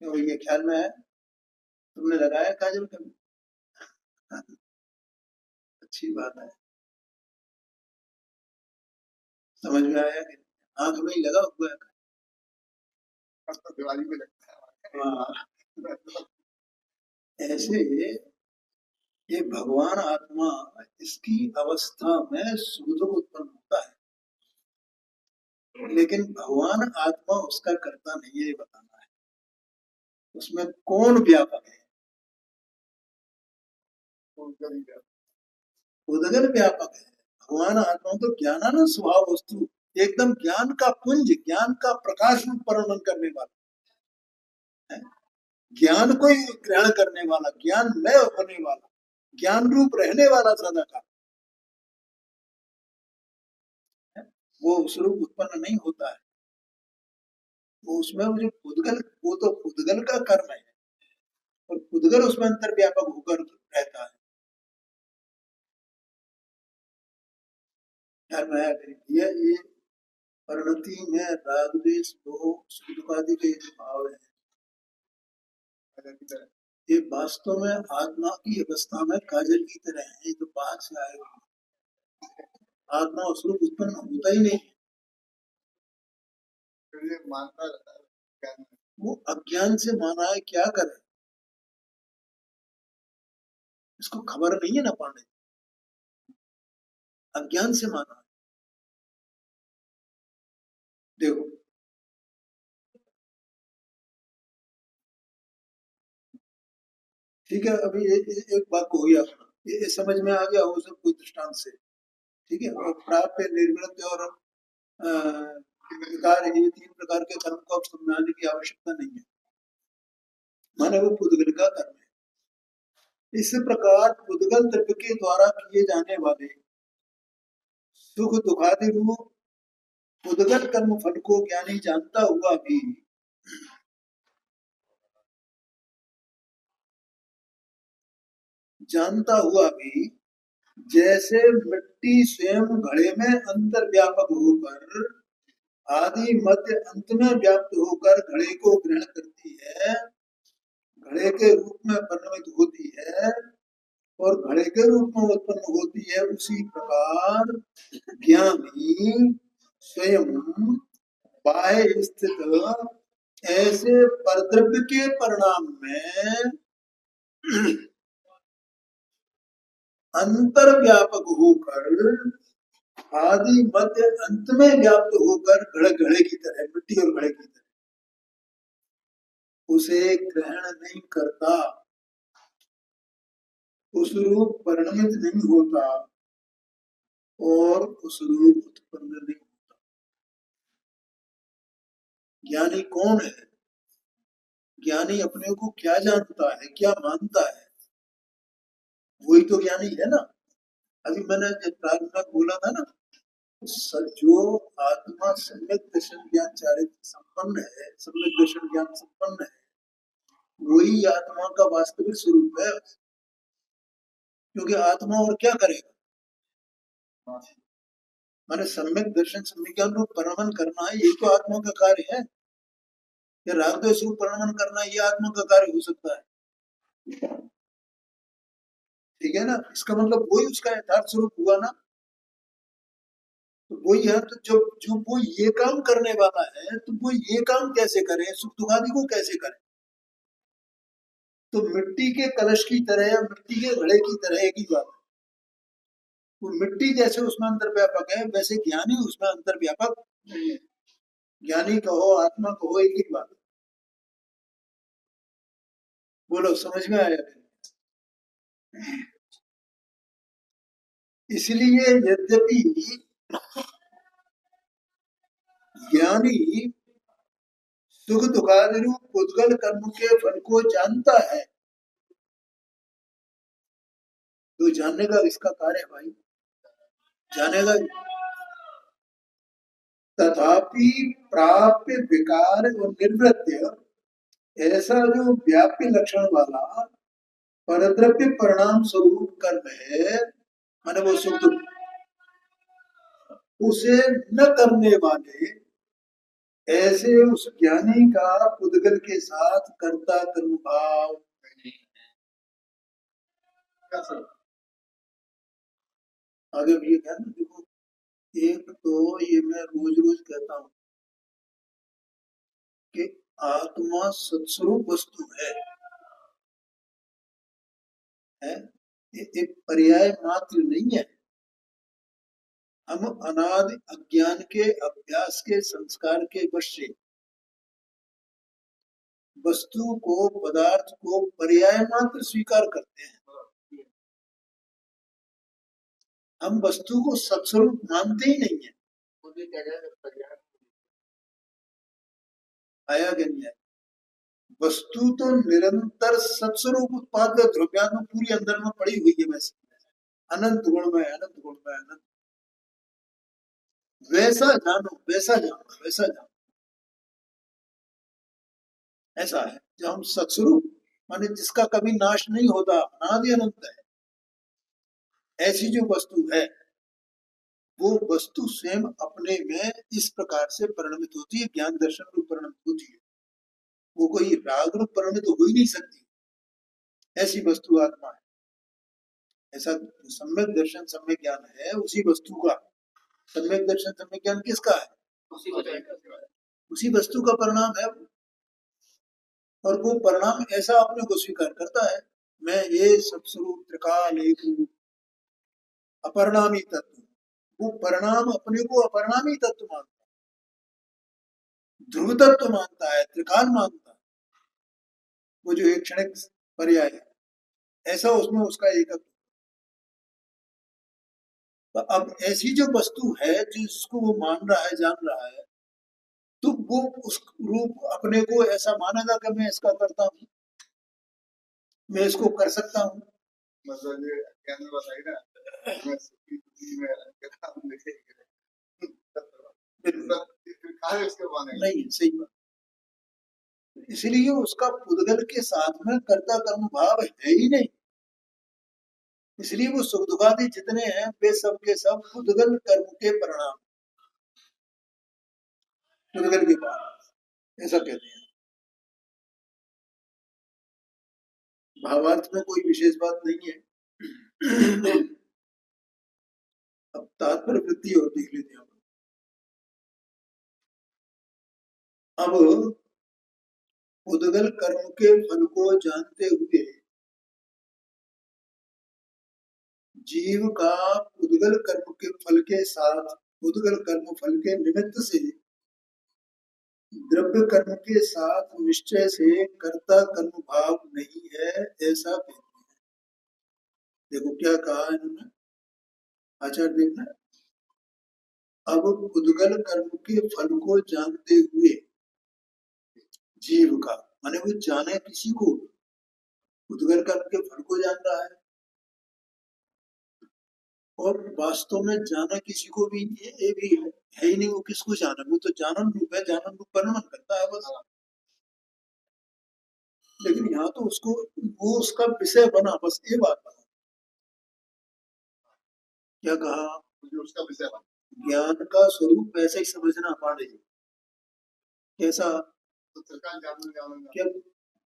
तो ये ख्याल में है। तुमने लगाया काजल कभी? अच्छी बात है। समझ में आया कि आंख में ही लगा हुआ है। तो दिवाली में लगता है। हाँ, ऐसे ये भगवान आत्मा, इसकी अवस्था में सुख उत्पन्न होता है, लेकिन भगवान आत्मा उसका कर्ता नहीं है, ये बताना है। उसमें कौन व्यापक है? उदगल व्यापक है। भगवान आत्मा तो ज्ञानानंद स्वभाव वस्तु, एकदम ज्ञान का पुंज, ज्ञान का प्रकाश रूप परिणन करने वाला है। ज्ञान को ही ग्रहण करने वाला, ज्ञान में होने वाला, ज्ञान रूप रहने वाला सदा का, वो स्वरूप उत्पन्न नहीं होता है। वो उसमें जो उद्गल, वो तो उद्गल का कर्म है और उद्गल उसमें अंतर व्यापक होकर रहता है। ये परिणति में राग द्वेष मोह सुख दुख आदि के जो भाव है, ये वास्तव में आत्मा की अवस्था में काजल की तरह है, जो बाहर से आए हुए। आत्मा उस रूप उत्पन्न होता ही नहीं, मानता रहता है। वो अज्ञान से माना है, क्या करे, इसको खबर नहीं है ना पांडे, अज्ञान से माना है। देखो ठीक है, अभी एक बात को हो गया, ये समझ में आ गया हो सब कुछ दृष्टांत से, ठीक है। और प्राप्त निर्गुण और विकार, ये 3 प्रकार के कर्म को अब समझाने की आवश्यकता नहीं है, माने वो पुद्गल का कर्म है। इस प्रकार पुद्गल द्रव्य के द्वारा किए जाने वाले सुख दुखादि रूप उद्गल कर्म फल को ज्ञानी जानता हुआ भी जैसे मिट्टी स्वयं घड़े में अंतर व्यापक होकर आदि मध्य अंत में व्याप्त होकर घड़े को ग्रहण करती है, घड़े के रूप में परिणमित होती है, और घड़े के रूप में उत्पन्न होती है, उसी प्रकार ज्ञानी स्वयं बाह्य स्थित ऐसे परद्रव्य के परिणाम में अंतर्व्यापक होकर आदि मध्य अंत में व्याप्त होकर घड़े की तरह, मिट्टी और घड़े की तरह उसे ग्रहण नहीं करता, उस रूप परिणमित नहीं होता और उस रूप उत्पन्न नहीं होता। ज्ञानी कौन है? ज्ञानी अपने को क्या जानता है, क्या मानता है, वही तो ज्ञानी है ना। अभी मैंने जब प्रारंभ में बोला था ना, जो आत्मा सम्यक दर्शन ज्ञान चारित्र संपन्न है, सम्यक दर्शन ज्ञान संपन्न है, वही आत्मा का वास्तविक स्वरूप है। क्योंकि आत्मा और क्या करेगा? माने सम्यक दर्शन सम्यक ज्ञान रूप परिणमन करना है, यही तो आत्मा का कार्य है। या राग द्वेष रूप परिणमन करना, ये आत्मा का कार्य हो सकता है, ठीक है ना। इसका मतलब वही उसका यथार्थ स्वरूप हुआ ना। तो वही है, तो जो वो ये काम करने वाला है, तो वो ये काम कैसे करे, सुख दुखादि को कैसे करे? तो मिट्टी के कलश की तरह या मिट्टी के घड़े की तरह एक ही बात है। वो मिट्टी जैसे उसमें अंतर्व्यापक है, वैसे ज्ञानी उसमें अंतर्व्यापक नहीं है। ज्ञानी कहो आत्मा कहो एक ही बात। बोलो समझ में आया? इसलिए यद्यपि ज्ञानी सुख दुखादि रूप उद्गल कर्म के फल को जानता है, तो जानने का इसका कार्य है भाई, जानेगा। तथापि प्राप्य विकार और निवृत्य ऐसा जो व्याप्य लक्षण वाला परद्रव्य परिणाम स्वरूप कर्म है, माने वो सुख दुख, उसे न करने वाले ऐसे उस ज्ञानी का उद्गल के साथ कर्ता कर्म भाव नहीं है। आगे भी ये कहना, देखो एक तो ये मैं रोज रोज कहता हूं कि आत्मा सत्स्वरूप वस्तु है, एक पर्याय मात्र नहीं है। हम अनादि अज्ञान के अभ्यास के संस्कार के वश से वस्तु को, पदार्थ को पर्याय मात्र स्वीकार करते हैं। हम वस्तु को सत्स्वरूप मानते ही नहीं है। आया कि नहीं है? वस्तु तो निरंतर सत्स्वरूप उत्पाद द्रव्यात्म पूरी अंदर में पड़ी हुई है, वैसे अनंत गुण में, अनंत गुण में, अनंत। वैसा जानो, वैसा जानो, वैसा जानो, ऐसा है। जो हम सत्स्वरूप माने जिसका कभी नाश नहीं होता, अनादि अनंत है, ऐसी जो वस्तु है, वो वस्तु स्वयं अपने में इस प्रकार से परिणमित होती है, ज्ञान दर्शन रूप परिणमित होती है। वो कोई राग रूप परिणमित हो ही नहीं सकती, ऐसी वस्तु आत्मा है। ऐसा सम्यक दर्शन सम्यक ज्ञान है उसी वस्तु का। सम्यक दर्शन सम्यक ज्ञान किसका है? उसी वस्तु का परिणाम है। और वो परिणाम ऐसा अपने को स्वीकार करता है, मैं ये सत्स्वरूप त्रिकाल एक रूप अपरिणामी तत्व। वो परिणाम अपने को अपरिणामी तत्व मानता है, ध्रुव तत्व मानता है, त्रिकाल मानता है, वो जो एक क्षणिक पर्याय है, ऐसा उसमें उसका एकत्व। तो अब ऐसी जो वस्तु है जिसको वो मान रहा है, जान रहा है, तो वो उस रूप अपने को ऐसा मानेगा कि मैं इसका करता हूँ, मैं इसको कर सकता हूँ। मतलब ये कहने वाला है ना, मैं सुखी दुखी में कहता हूँ, नहीं, सही बात। इसलिए उसका उद्गल के साथ में कर्ता कर्म भाव है ही नहीं। इसलिए वो सुख दुखादि जितने हैं वे सब के सब उद्गल कर्म के परिणाम, उद्गल के बाद ऐसा कहते हैं। भावार्थ में कोई विशेष बात नहीं है। अब तात्पर्य वृत्ति और देख लेते हैं। अब उद्गल कर्म के फल को जानते हुए जीव का उद्गल कर्म के फल के साथ उद्गल कर्म फल के निमित्त से द्रव्य कर्म के साथ निश्चय से कर्ता कर्म भाव नहीं है, ऐसा कहते हैं। देखो क्या कहा इन्होंने, आचार्य देखना। अब उद्गल कर्म के फल को जानते हुए जीव का, माने वो जाने किसी को, उद्गल कर्म के फल को जान रहा है और वास्तव में जाना किसी को भी ये भी है ही नहीं। वो किसको जाना, वो तो जानन रूप है, जानन रूप परिणमन करता है बस। लेकिन यहाँ तो उसको, वो उसका विषय बना, बस ये बात बना। क्या कहा, उसका विषय बना। ज्ञान का स्वरूप वैसे ही समझना पाड़े जी। कैसा, तो त्रिकाल जानन क्या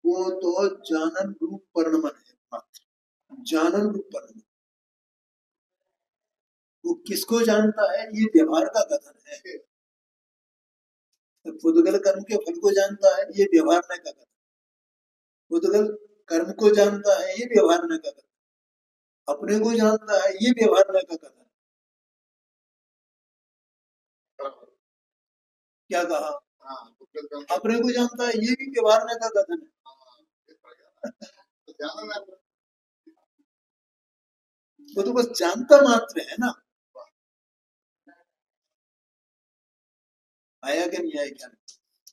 वो तो जानन रूप परिणमन है मात्र, जानन रूप परिणमन। वो किसको जानता है, ये व्यवहार का कथन है। उद्गल कर्म के फल को जानता है, ये व्यवहारने का कथन। उद्गल कर्म को जानता है, ये व्यवहारने का कथन। अपने को जानता है, ये व्यवहारने का कथन। क्या कहा, अपने को जानता है, ये भी व्यवहारने का कथन है। वो तो बस जानता मात्र है ना, आया कि नहीं आया क्या।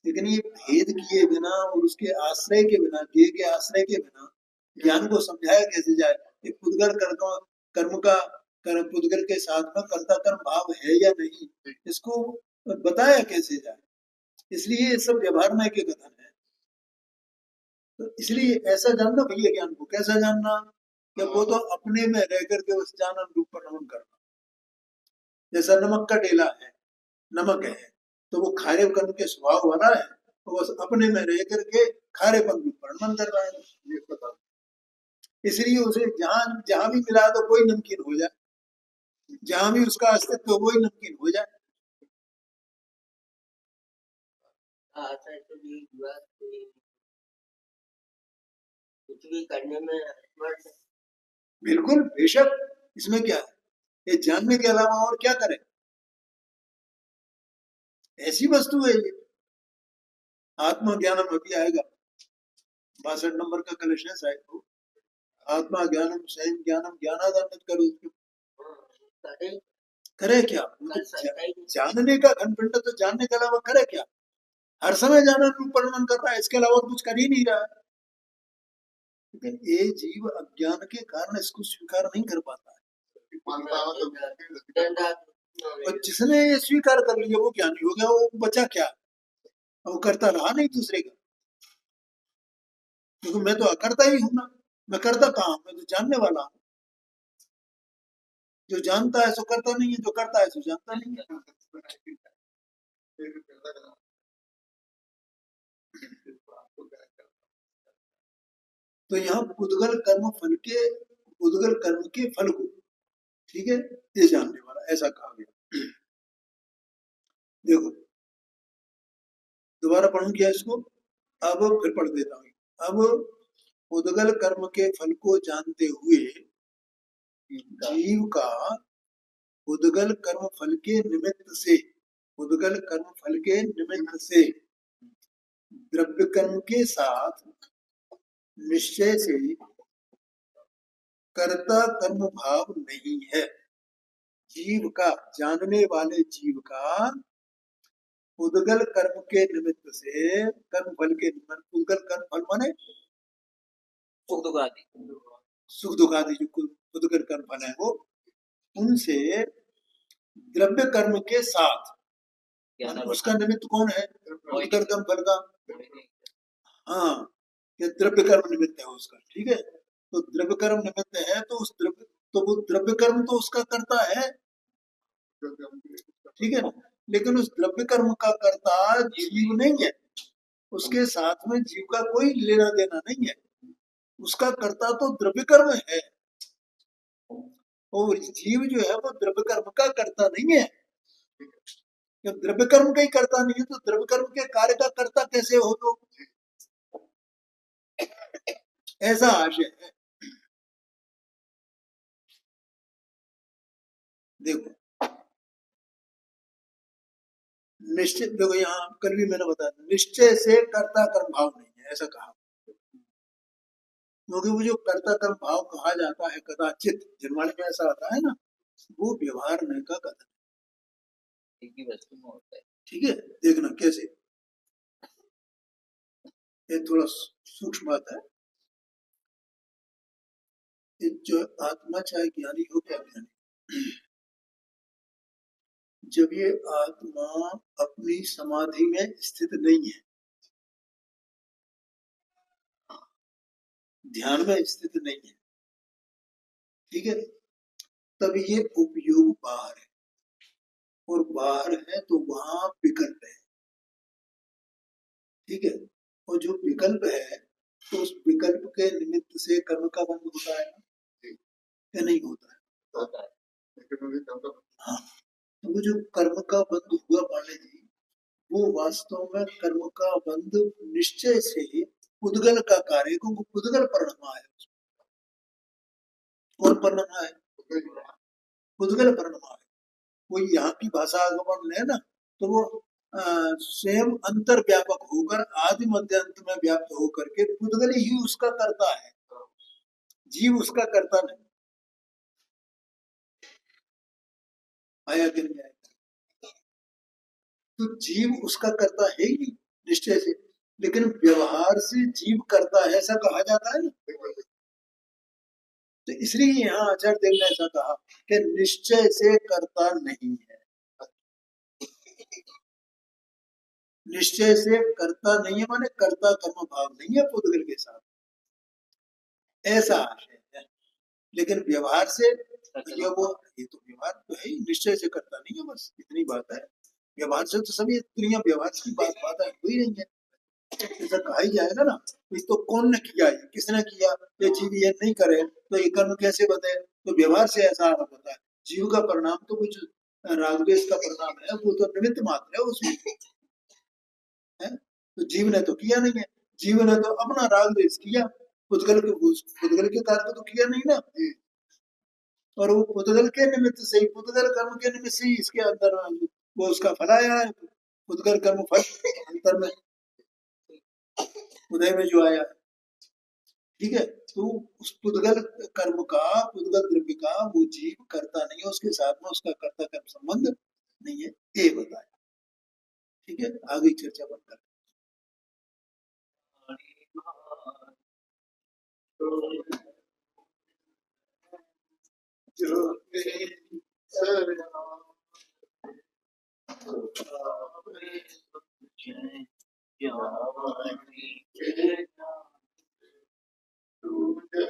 लेकिन ये भेद किए बिना और उसके आश्रय के बिना, ज्ञेय के आश्रय के बिना ज्ञान को समझाया कैसे जाए। एक पुद्गल कर्म का पुद्गल के साथ में कर्ता कर्म भाव है या नहीं, इसको बताया कैसे जाए। इसलिए ये सब व्यवहार के कथन है। तो इसलिए ऐसा जानना भैया ज्ञान को, कैसा जानना, कि वो तो अपने में रह करके उस जानन रूप पर नमन करना। जैसा नमक का डेला है, नमक है तो वो खारे कर्म के स्वभाव वाला है, तो बस अपने में रह करके खारेपन रूप पर नमन कर रहा है। इसलिए उसे जहां जहां भी मिला तो कोई नमकीन हो जाए, जहां भी उसका अस्तित्व तो वही नमकीन हो जाए। कुछ भी करने में असमर्थ। बिल्कुल बेशक, इसमें क्या है, ये जानने के अलावा और क्या करें, ऐसी वस्तु है ये। आत्मा ज्ञानम अभी आएगा, 62 नंबर का कलेक्शन है शायद। आत्मा ज्ञानम स्वयं ज्ञानम ज्ञानादान करो, करे क्या, जानने का घनपिंड तो जानने के अलावा करे क्या। हर समय जानन रूप परिणमन कर रहा है, इसके अलावा कुछ कर ही नहीं रहा है। लेकिन ये जीव अज्ञान के कारण इसको स्वीकार नहीं कर पाता है। और जिसने ये स्वीकार कर लिया वो ज्ञानी हो गया, वो बचा क्या, वो करता रहा नहीं दूसरे का। क्योंकि मैं तो अकर्ता ही हूं ना, मैं करता कहाँ हूं, मैं तो जानने वाला हूँ। जो जानता है सो करता नहीं है, जो करता है सो जानता नहीं है। तो यहाँ उद्गल कर्म के फल को, ठीक है, ये जानने वाला, ऐसा कहा गया। देखो दोबारा पढ़ूं क्या इसको, अब फिर पढ़ देता हूँ। अब उद्गल कर्म के फल को जानते हुए जीव का उद्गल कर्म फल के निमित्त से, उद्गल कर्म फल के निमित्त से द्रव्य कर्म के साथ निश्चय से कर्ता कर्म भाव नहीं है। जीव का, जानने वाले जीव का उद्गल कर्म के निमित्त से, कर्म फल के निमित्त, उद्गल कर्म फल माने सुख दुख आदि, सुख दुख आदि जो उद्गल कर्म फल है, वो उनसे द्रव्य कर्म के साथ, उसका निमित्त कौन है, उद्गल कर्म फल का, हाँ, ये द्रव्य कर्म निमित्त है उसका, ठीक है। तो द्रव्य कर्म निमित्त है, तो उस द्रव्य, तो वो द्रव्य कर्म तो उसका करता है, ठीक है। लेकिन उस द्रव्य कर्म का कर्ता जीव नहीं है, उसके साथ में जीव का कोई लेना देना नहीं है, उसका कर्ता तो द्रव्य कर्म है। और जीव जो है वो द्रव्य कर्म का कर्ता नहीं है। जब द्रव्य कर्म का ही कर्ता नहीं है तो द्रव्य कर्म के कार्य का कर्ता कैसे हो? तो ऐसा आशय है। देखो निश्चित, देखो यहाँ कल भी मैंने बताया निश्चय से कर्ता कर्म भाव नहीं है, ऐसा कहा। क्योंकि वो जो कर्ता कर्म भाव कहा जाता है कदाचित जनवाणी में ऐसा आता है ना, वो व्यवहार नहीं का कथन एक ही वस्तु में होता है। ठीक है, देखना कैसे, ये थोड़ा सूक्ष्म बात है। ये जो आत्मा चाहे ज्ञानी हो क्या ज्ञानी, जब ये आत्मा अपनी समाधि में स्थित नहीं है, ध्यान में स्थित नहीं है, ठीक है, तब ये उपयोग बाहर है, और बाहर है तो वहां विकल्प है, ठीक है। और जो विकल्प है तो उस विकल्प के निमित्त से कर्म का बंध होता है या नहीं होता है? होता है। हाँ, तो वो जो कर्म का बंध हुआ पांडे जी, वो वास्तव में कर्म का बंध निश्चय से उद्गल का कार्य, क्योंकि उद्गल परिणमा है। कौन परिणमा है? उद्गल परिणमा है। वो यहाँ की भाषा अगर ले ना तो वो स्वयं अंतर व्यापक होकर आदि मध्य अंत में व्याप्त होकर के उद्गल ही उसका करता है, जीव उसका करता नहीं। आया कि नहीं आया? तो जीव उसका करता है ही निश्चय से, लेकिन व्यवहार से जीव करता है ऐसा कहा जाता है ना। तो इसलिए यहाँ आचार्य देव ने ऐसा कहा कि निश्चय से करता नहीं है, निश्चय से करता नहीं है माने कर्ता कर्म भाव नहीं है पुद्गल के साथ, ऐसा आशय है। लेकिन व्यवहार से ये तो व्यवहार तो है ही, निश्चय से करता नहीं है, बस इतनी बात है। व्यवहार से तो सभी दुनिया व्यवहार की बात हो ही नहीं है, ऐसा कहा ही जाएगा ना। तो कौन ने किया है, किसने किया, ये जीव ये नहीं करे तो ये कर्म कैसे बने? तो व्यवहार से ऐसा आरोप होता है। जीव का परिणाम तो कुछ रागद्वेष का परिणाम है, वो तो निमित्त मात्र है उसमें है। तो जीव ने तो किया नहीं है, जीव ने तो अपना रागद्वेष किया, पुद्गल के कार्य तो किया नहीं ना। और वो पुद्गल के निमित्त से ही, पुद्गल कर्म के निमित्त से ही इसके अंदर वो उसका फल आया है। पुद्गल कर्म फल अंतर में उदय में जो आया है, ठीक है। तो उस पुद्गल कर्म का, पुद्गल द्रव्य का वो जीव करता नहीं है, उसके साथ में उसका कर्ता कर्म संबंध नहीं है, ये बताया। ठीक है, आगे चर्चा बंद कर। जय